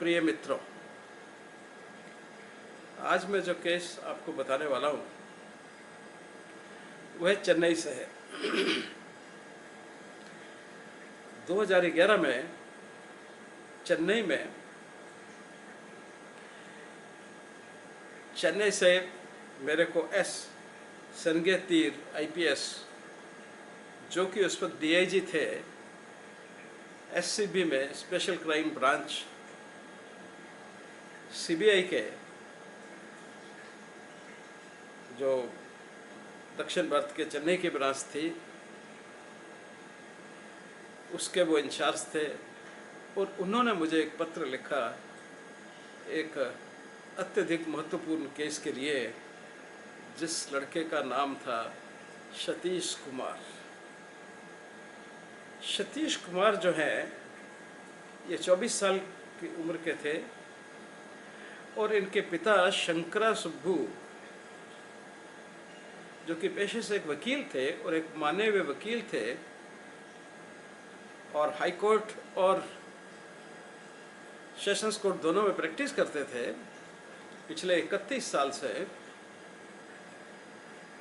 प्रिय मित्रों, आज मैं जो केस आपको बताने वाला हूँ वह चेन्नई से है। 2011 में चेन्नई से मेरे को एस संगेतीर IPS, जो कि उस पर DIG थे, SCB में स्पेशल क्राइम ब्रांच CBI के जो दक्षिण भारत के चेन्नई की ब्रांच थी उसके वो इंचार्ज थे, और उन्होंने मुझे एक पत्र लिखा एक अत्यधिक महत्वपूर्ण केस के लिए, जिस लड़के का नाम था सतीश कुमार। सतीश कुमार जो है ये 24 साल की उम्र के थे, और इनके पिता शंकरा सुब्बू, जो कि पेशे से एक वकील थे और एक माने हुए वकील थे, और हाई कोर्ट और सेशंस कोर्ट दोनों में प्रैक्टिस करते थे। पिछले 31 साल से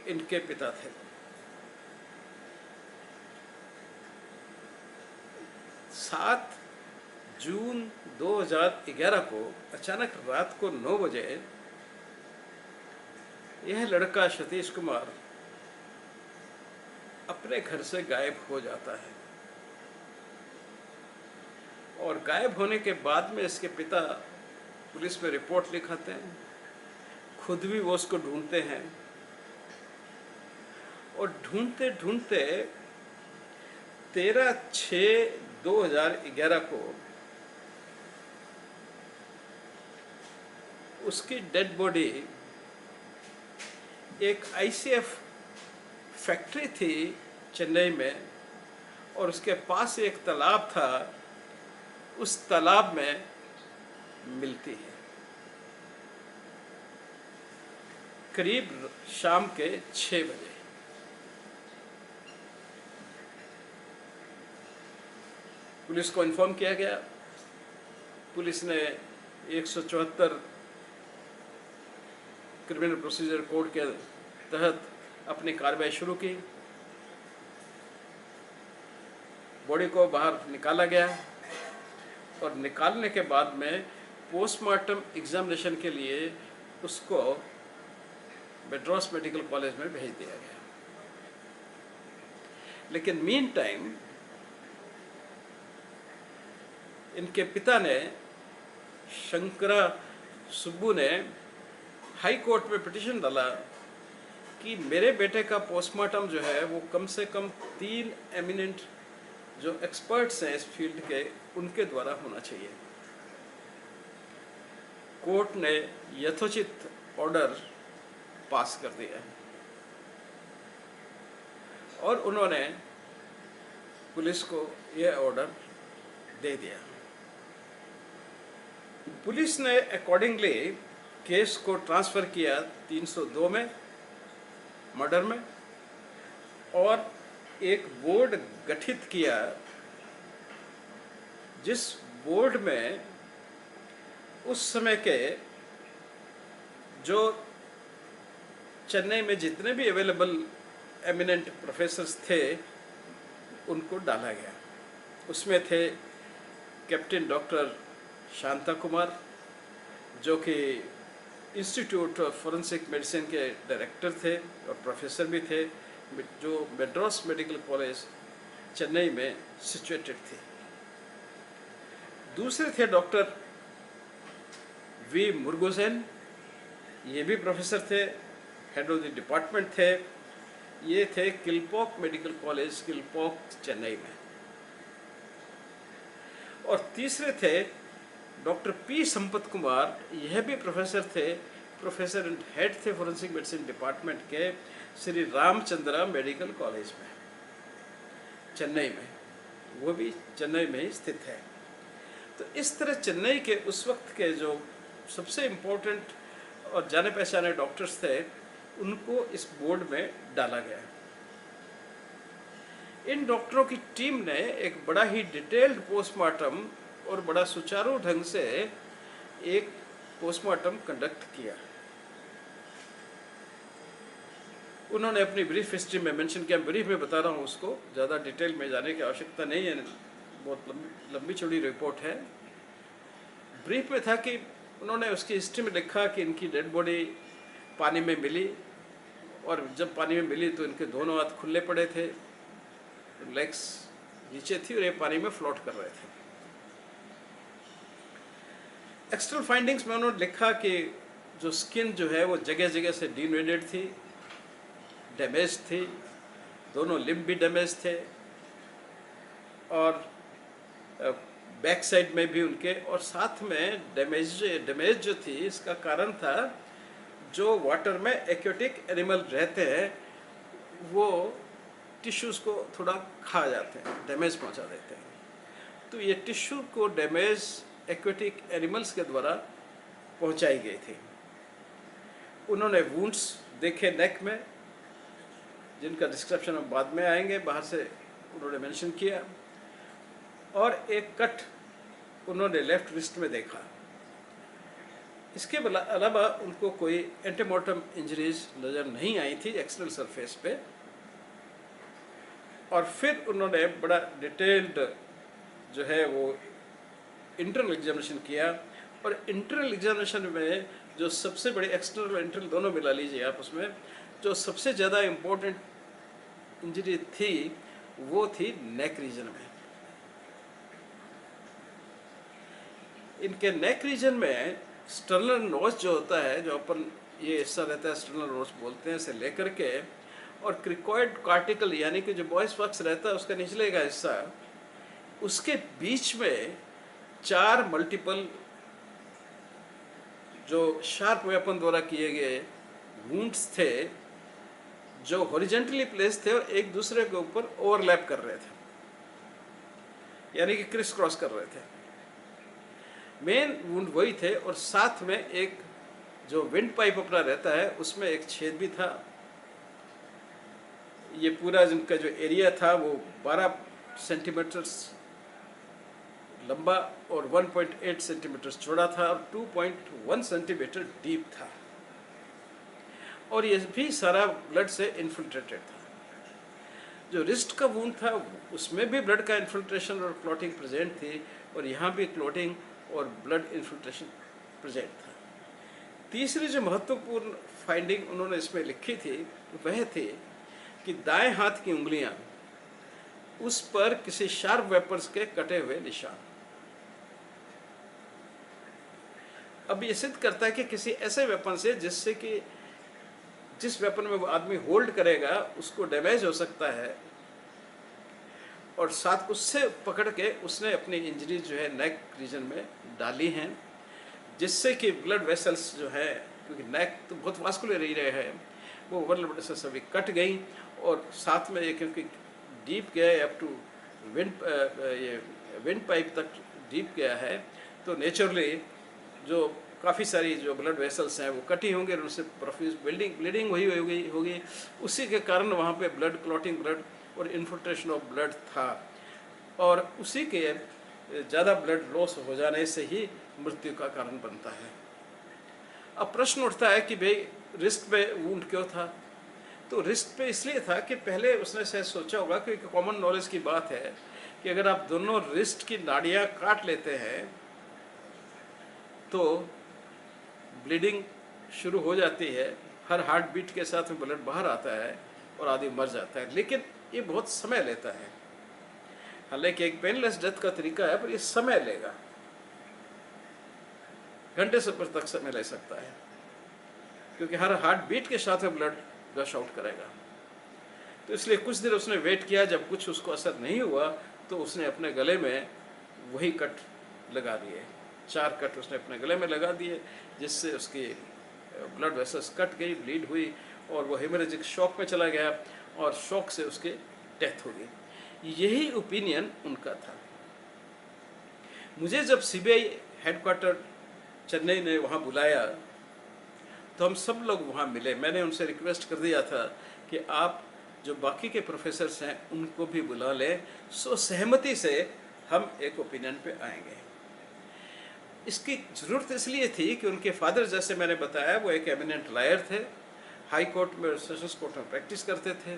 इनके पिता थे। सात जून 2011 को अचानक रात को 9 बजे यह लड़का सतीश कुमार अपने घर से गायब हो जाता है, और गायब होने के बाद में इसके पिता पुलिस में रिपोर्ट लिखाते हैं, खुद भी वो उसको ढूंढते हैं, और ढूंढते ढूंढते 13/6/2011 को उसकी डेड बॉडी एक ICF फैक्ट्री थी चेन्नई में, और उसके पास एक तालाब था, उस तालाब में मिलती है। करीब शाम के 6 बजे पुलिस को इन्फॉर्म किया गया। पुलिस ने 174 क्रिमिनल प्रोसीजर कोड के तहत अपनी कार्रवाई शुरू की। बॉडी को बाहर निकाला गया, और निकालने के बाद में पोस्टमार्टम एग्जामिनेशन के लिए उसको मेड्रास मेडिकल कॉलेज में भेज दिया गया। लेकिन मीन टाइम इनके पिता ने, शंकरा सुब्बू ने, हाई कोर्ट में पिटीशन डाला कि मेरे बेटे का पोस्टमार्टम जो है वो कम से कम 3 एमिनेंट जो एक्सपर्ट्स हैं इस फील्ड के, उनके द्वारा होना चाहिए। कोर्ट ने यथोचित ऑर्डर पास कर दिया, और उन्होंने पुलिस को यह ऑर्डर दे दिया। पुलिस ने अकॉर्डिंगली केस को ट्रांसफ़र किया 302 में, मर्डर में, और एक बोर्ड गठित किया, जिस बोर्ड में उस समय के जो चेन्नई में जितने भी अवेलेबल एमिनेंट प्रोफेसर्स थे उनको डाला गया। उसमें थे कैप्टन डॉक्टर शांता कुमार, जो कि इंस्टीट्यूट ऑफ फॉरेंसिक मेडिसिन के डायरेक्टर थे और प्रोफेसर भी थे, जो मेड्रास मेडिकल कॉलेज चेन्नई में सिचुएटेड थी। दूसरे थे डॉक्टर V मुरुगेसन, ये भी प्रोफेसर थे, हेड ऑफ द डिपार्टमेंट थे। ये थे किलपॉक मेडिकल कॉलेज, किलपॉक चेन्नई में। और तीसरे थे डॉक्टर P संपत कुमार, यह भी प्रोफेसर थे, प्रोफेसर एंड हेड थे फॉरेंसिक मेडिसिन डिपार्टमेंट के श्री रामचंद्रा मेडिकल कॉलेज में चेन्नई में, वो भी चेन्नई में ही स्थित है। तो इस तरह चेन्नई के उस वक्त के जो सबसे इम्पोर्टेंट और जाने पहचाने डॉक्टर्स थे, उनको इस बोर्ड में डाला गया। इन डॉक्टरों की टीम ने एक बड़ा ही डिटेल्ड पोस्टमार्टम और बड़ा सुचारू ढंग से एक पोस्टमार्टम कंडक्ट किया। उन्होंने अपनी ब्रीफ हिस्ट्री में मेंशन किया, ब्रीफ में बता रहा हूँ उसको, ज़्यादा डिटेल में जाने की आवश्यकता नहीं है, बहुत लंबी चौड़ी रिपोर्ट है। ब्रीफ में था कि उन्होंने उसकी हिस्ट्री में लिखा कि इनकी डेड बॉडी पानी में मिली, और जब पानी में मिली तो इनके दोनों हाथ खुले पड़े थे, लेग्स नीचे थी और ये पानी में फ्लोट कर रहे थे। एक्सटर्नल फाइंडिंग्स में उन्होंने लिखा कि जो स्किन जो है वो जगह जगह से डिनवेडेड थी, डैमेज थी, दोनों लिम्ब भी डैमेज थे, और बैक साइड में भी उनके, और साथ में डैमेज जो थी इसका कारण था जो वाटर में एक्वेटिक एनिमल रहते हैं वो टिश्यूज़ को थोड़ा खा जाते हैं, डैमेज पहुंचा देते हैं। तो ये टिश्यू को डैमेज एक्वेटिक एनिमल्स के द्वारा पहुंचाई गई थी। उन्होंने वुंड्स देखे नेक में, जिनका डिस्क्रिप्शन हम बाद में आएंगे, बाहर से उन्होंने मेंशन किया, और एक कट उन्होंने लेफ्ट रिस्ट में देखा। इसके अलावा उनको कोई एंटीमॉर्टम इंजरीज नज़र नहीं आई थी एक्सटर्नल सरफेस पे। और फिर उन्होंने बड़ा डिटेल्ड जो है वो इंटरनल एग्जामिनेशन किया, और इंटरनल एग्जामिनेशन में जो सबसे बड़ी, एक्सटर्नल और इंटरनल दोनों मिला लीजिए आप, उसमें जो सबसे ज़्यादा इम्पोर्टेंट इंजरी थी वो थी नेक रीजन में। इनके नेक रीजन में स्टर्नल नोज जो होता है, जो अपन ये हिस्सा रहता है स्टर्नल नोज बोलते हैं, इसे लेकर के, और क्रिकॉइड कार्टिकल यानी कि जो बॉयस फक्स रहता है उसका निचले का हिस्सा, उसके बीच में 4 मल्टीपल जो शार्प वेपन द्वारा किए गए वुंड्स थे, जो हॉरिजेंटली प्लेस थे और एक दूसरे के ऊपर ओवरलैप कर रहे थे, यानी कि क्रिस क्रॉस कर रहे थे। मेन वुंड वही थे, और साथ में एक जो विंड पाइप अपना रहता है उसमें एक छेद भी था। ये पूरा जिनका जो एरिया था वो 12 सेंटीमीटर लंबा और 1.8 सेंटीमीटर चौड़ा था, और 2.1 सेंटीमीटर डीप था, और ये भी सारा ब्लड से इन्फिल्ट्रेटेड था। जो रिस्ट का वुंड था उसमें भी ब्लड का इन्फिल्ट्रेशन और क्लॉटिंग प्रेजेंट थी, और यहाँ भी क्लॉटिंग और ब्लड इन्फिल्ट्रेशन प्रेजेंट था। तीसरी जो महत्वपूर्ण फाइंडिंग उन्होंने इसमें लिखी थी वह थी कि दाएं हाथ की उंगलियां, उस पर किसी शार्प वेपर्स के कटे हुए निशान। अब ये सिद्ध करता है कि किसी ऐसे वेपन से जिससे कि जिस वेपन में वो आदमी होल्ड करेगा उसको डैमेज हो सकता है, और साथ उससे पकड़ के उसने अपनी इंजरी जो है नेक रीजन में डाली हैं, जिससे कि ब्लड वेसल्स जो है, क्योंकि नेक तो बहुत वास्कुलर ही रहे हैं, वो ब्लड वेसल्स सभी कट गई, और साथ में ये क्योंकि डीप गया है अप टू विंड पाइप तक डीप गया है, तो नेचुरली जो काफ़ी सारी जो ब्लड वेसल्स हैं वो कटी होंगे और उनसे प्रोफ्यूज ब्लीडिंग हुई होगी। उसी के कारण वहाँ पे ब्लड क्लॉटिंग ब्लड और इन्फिल्ट्रेशन ऑफ ब्लड था, और उसी के ज़्यादा ब्लड लॉस हो जाने से ही मृत्यु का कारण बनता है। अब प्रश्न उठता है कि भाई रिस्ट पे वुंड क्यों था? तो रिस्ट पे इसलिए था कि पहले उसने शायद सोचा होगा, क्योंकि कॉमन नॉलेज की बात है कि अगर आप दोनों रिस्ट की नाड़ियाँ काट लेते हैं तो ब्लीडिंग शुरू हो जाती है, हर हार्ट बीट के साथ में ब्लड बाहर आता है और आदमी मर जाता है, लेकिन ये बहुत समय लेता है। हालांकि एक पेनलेस डेथ का तरीका है, पर ये समय लेगा, घंटे से ऊपर तक समय ले सकता है, क्योंकि हर हार्ट बीट के साथ में ब्लड गश आउट करेगा। तो इसलिए कुछ देर उसने वेट किया, जब कुछ उसको असर नहीं हुआ तो उसने अपने गले में वही कट लगा दिए, 4 कट उसने अपने गले में लगा दिए, जिससे उसकी ब्लड वेसल्स कट गई, ब्लीड हुई, और वो हेमरेजिक शॉक में चला गया, और शॉक से उसकी डेथ हो गई। यही ओपिनियन उनका था। मुझे जब सीबीआई हेडक्वार्टर चेन्नई ने वहाँ बुलाया तो हम सब लोग वहाँ मिले। मैंने उनसे रिक्वेस्ट कर दिया था कि आप जो बाकी के प्रोफेसर्स हैं उनको भी बुला लें, सो सहमति से हम एक ओपिनियन पे आएंगे। इसकी ज़रूरत इसलिए थी कि उनके फादर, जैसे मैंने बताया, वो एक एमिनेंट लॉयर थे, हाई कोर्ट में, सेशंस कोर्ट में प्रैक्टिस करते थे,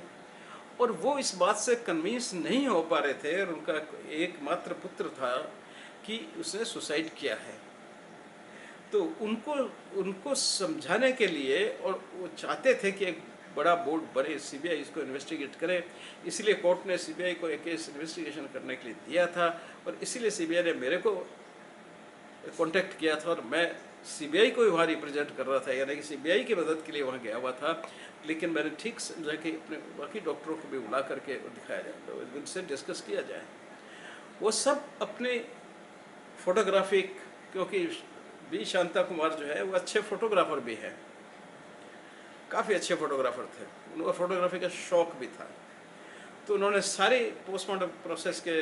और वो इस बात से कन्विंस नहीं हो पा रहे थे, और उनका एकमात्र पुत्र था कि उसने सुसाइड किया है। तो उनको उनको समझाने के लिए, और वो चाहते थे कि एक बड़ा बोर्ड बने, सीबीआई इसको इन्वेस्टिगेट करे, इसलिए कोर्ट ने सीबीआई को एक केस इन्वेस्टिगेशन करने के लिए दिया था, और इसीलिए सीबीआई ने मेरे को कांटेक्ट किया था, और मैं सीबीआई को ही वहाँ रिप्रेजेंट कर रहा था, यानी कि सीबीआई की मदद के लिए वहाँ गया हुआ था। लेकिन मैंने ठीक समझा कि अपने बाकी डॉक्टरों को भी बुला करके दिखाया जाए, तो उनसे डिस्कस किया जाए। वो सब अपने फोटोग्राफिक, क्योंकि बी शांता कुमार जो है वो अच्छे फोटोग्राफर भी हैं, काफ़ी अच्छे फोटोग्राफर थे, उनको फोटोग्राफी का शौक भी था। तो उन्होंने सारी पोस्टमार्टम प्रोसेस के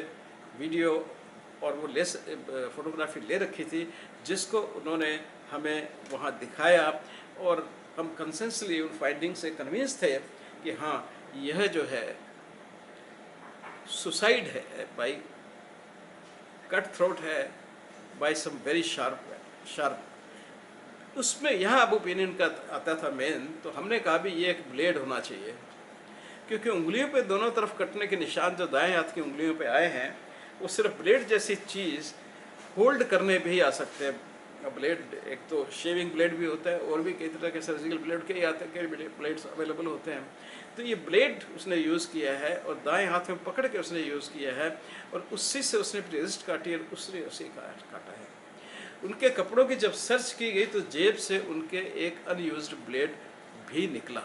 वीडियो और वो फोटोग्राफी ले रखी थी, जिसको उन्होंने हमें वहाँ दिखाया, और हम कंसेंसली उन फाइंडिंग से कन्विंस थे कि हाँ, यह जो है सुसाइड है, बाई कट थ्रोट है, बाई सम वेरी शार्प। उसमें यह अब ओपिनियन का आता था मेन, तो हमने कहा भी ये एक ब्लेड होना चाहिए, क्योंकि उंगलियों पे दोनों तरफ कटने के निशान जो दाएं हाथ की उंगलियों पे आए हैं, वो सिर्फ ब्लेड जैसी चीज़ होल्ड करने भी आ सकते हैं। ब्लेड एक तो शेविंग ब्लेड भी होता है, और भी कई तरह के सर्जिकल ब्लेड के आते हैं, कई ब्लेड्स अवेलेबल होते हैं। तो ये ब्लेड उसने यूज़ किया है, और दाएं हाथ में पकड़ के उसने यूज़ किया है, और उसी से उसने रिस्ट काटी, और उसने उसी काटा है। उनके कपड़ों की जब सर्च की गई, तो जेब से उनके एक अनयूज्ड ब्लेड भी निकला।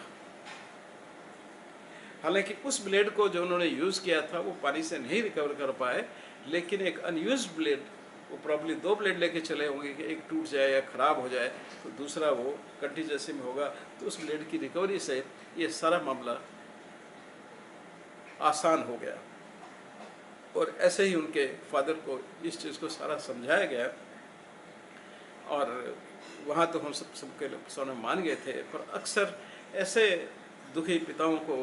हालांकि उस ब्लेड को जो उन्होंने यूज़ किया था वो पानी से नहीं रिकवर कर पाए, लेकिन एक अनयूज्ड ब्लेड, वो प्रॉब्ली 2 ब्लेड लेके चले होंगे कि एक टूट जाए या ख़राब हो जाए, तो दूसरा वो कंटीजेंसी में होगा, तो उस ब्लेड की रिकवरी से ये सारा मामला आसान हो गया। और ऐसे ही उनके फादर को इस चीज़ को सारा समझाया गया, और वहाँ तो हम सबके सोने मान गए थे। पर अक्सर ऐसे दुखी पिताओं को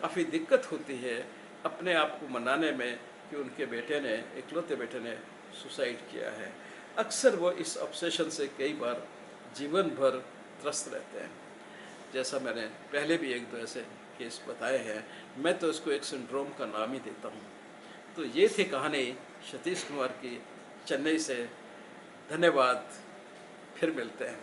काफ़ी दिक्कत होती है अपने आप को मनाने में कि उनके बेटे ने, इकलौते बेटे ने सुसाइड किया है। अक्सर वो इस ऑब्सेशन से कई बार जीवन भर त्रस्त रहते हैं। जैसा मैंने पहले भी 1-2 ऐसे केस बताए हैं, मैं तो इसको एक सिंड्रोम का नाम ही देता हूँ। तो ये थी कहानी सतीश कुमार की, चेन्नई से। धन्यवाद, फिर मिलते हैं।